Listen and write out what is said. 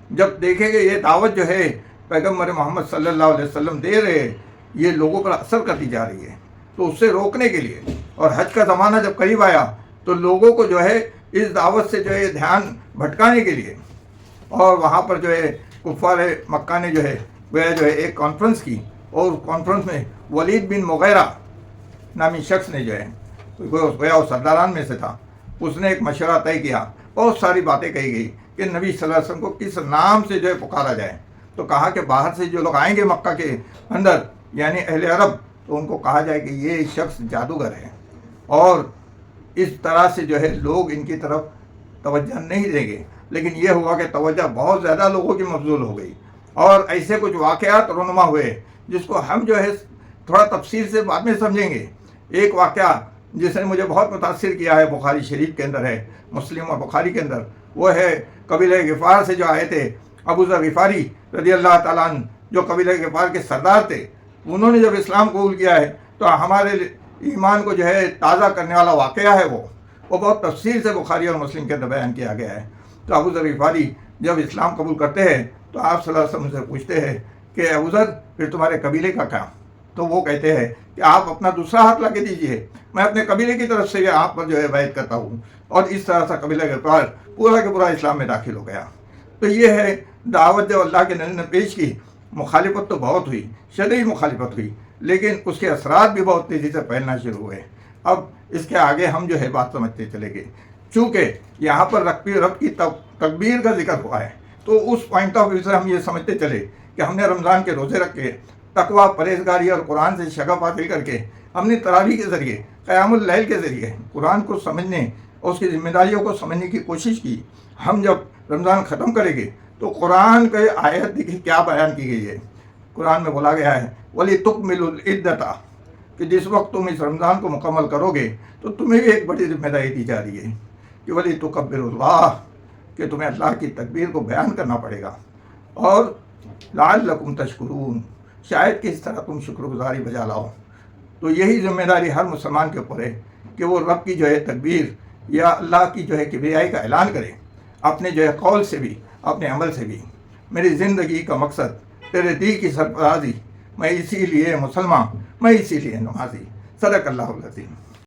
جب دیکھیں کہ یہ دعوت جو ہے پیغمبر محمد صلی اللہ علیہ وسلم دے رہے یہ لوگوں پر اثر کرتی جا رہی ہے، تو اس سے روکنے کے لیے اور حج کا زمانہ جب قریب آیا تو لوگوں کو جو ہے اس دعوت سے جو ہے دھیان بھٹکانے کے لیے، اور وہاں پر جو ہے کفار مکہ نے جو ہے ایک کانفرنس کی، اور اس کانفرنس میں ولید بن مغیرہ نامی شخص نے جو ہے گویا وہ سرداران میں سے تھا، اس نے ایک مشورہ طے کیا، بہت ساری باتیں کہی گئی کہ نبی صلی اللہ علیہ وسلم کو کس نام سے جو ہے پکارا جائے. تو کہا کہ باہر سے جو لوگ آئیں گے مکہ کے اندر یعنی اہل عرب، تو ان کو کہا جائے کہ یہ شخص جادوگر ہے، اور اس طرح سے جو ہے لوگ ان کی طرف توجہ نہیں دیں گے. لیکن یہ ہوا کہ توجہ بہت زیادہ لوگوں کی مبذول ہو گئی، اور ایسے کچھ واقعات رونما ہوئے جس کو ہم جو ہے تھوڑا تفصیل سے بعد میں سمجھیں گے. ایک واقعہ جس نے مجھے بہت متاثر کیا ہے، بخاری شریف کے اندر ہے، مسلم اور بخاری کے اندر، وہ ہے قبیلہ غفار سے جو آئے تھے ابو ذر غفاری رضی اللہ تعالیٰ عنہ، جو قبیلہ غفار کے سردار تھے. انہوں نے جب اسلام قبول کیا ہے تو ہمارے ایمان کو جو ہے تازہ کرنے والا واقعہ ہے وہ بہت تفصیل سے بخاری اور مسلم کے اندر بیان کیا گیا ہے. تو ابو ذر غفاری جب اسلام قبول کرتے ہیں تو آپ صلی اللہ علیہ وسلم سے پوچھتے ہیں کہ ابو ذر پھر تمہارے قبیلے کا کیا؟ تو وہ کہتے ہیں کہ آپ اپنا دوسرا ہاتھ لا کے دیجیے، میں اپنے قبیلے کی طرف سے آپ پر جو ہے بیعت کرتا ہوں. اور اس طرح سے قبیلہ غفار پورا کے پورا اسلام میں داخل ہو گیا. تو یہ ہے دعوت جو اللہ کے نبی نے پیش کی. مخالفت تو بہت ہوئی، شدید مخالفت ہوئی، لیکن اس کے اثرات بھی بہت تیزی سے پھیلنا شروع ہوئے. اب اس کے آگے ہم جو ہے بات سمجھتے چلے گئے. چونکہ یہاں پر رب کی تکبیر کا ذکر ہوا ہے، تو اس پوائنٹ آف ویو سے ہم یہ سمجھتے چلے کہ ہم نے رمضان کے روزے رکھ کے تقویٰ، پرہیزگاری اور قرآن سے شغف حاصل کر کے ہم نے تراویح کے ذریعے، قیام اللیل کے ذریعے قرآن کو سمجھنے اور اس کی ذمہ داریوں کو سمجھنے کی کوشش کی. ہم جب رمضان ختم کریں گے تو قرآن کے آیت دیکھیں کیا بیان کی گئی ہے. قرآن میں بولا گیا ہے وَلِتُكْمِلُوا الْعِدَّةَ، کہ جس وقت تم اس رمضان کو مکمل کرو گے تو تمہیں بھی ایک بڑی ذمہ داری دی جا رہی ہے کہ وَلِتُكَبِّرُوا اللَّهَ، کہ تمہیں اللہ کی تکبیر کو بیان کرنا پڑے گا، اور لَعَلَّكُمْ تَشْكُرُونَ، شاید کہ اس طرح تم شکر گزاری بجا لاؤ. تو یہی ذمہ داری ہر مسلمان کے اوپر ہے کہ وہ رب کی جو ہے تکبیر یا اللہ کی جو ہے کبریائی کا اعلان کرے، اپنے جو ہے قول سے بھی، اپنے عمل سے بھی. میری زندگی کا مقصد تیرے دین کی سرفرازی، میں اسی لیے مسلمان، میں اسی لیے نمازی. صدق اللہ العظیم.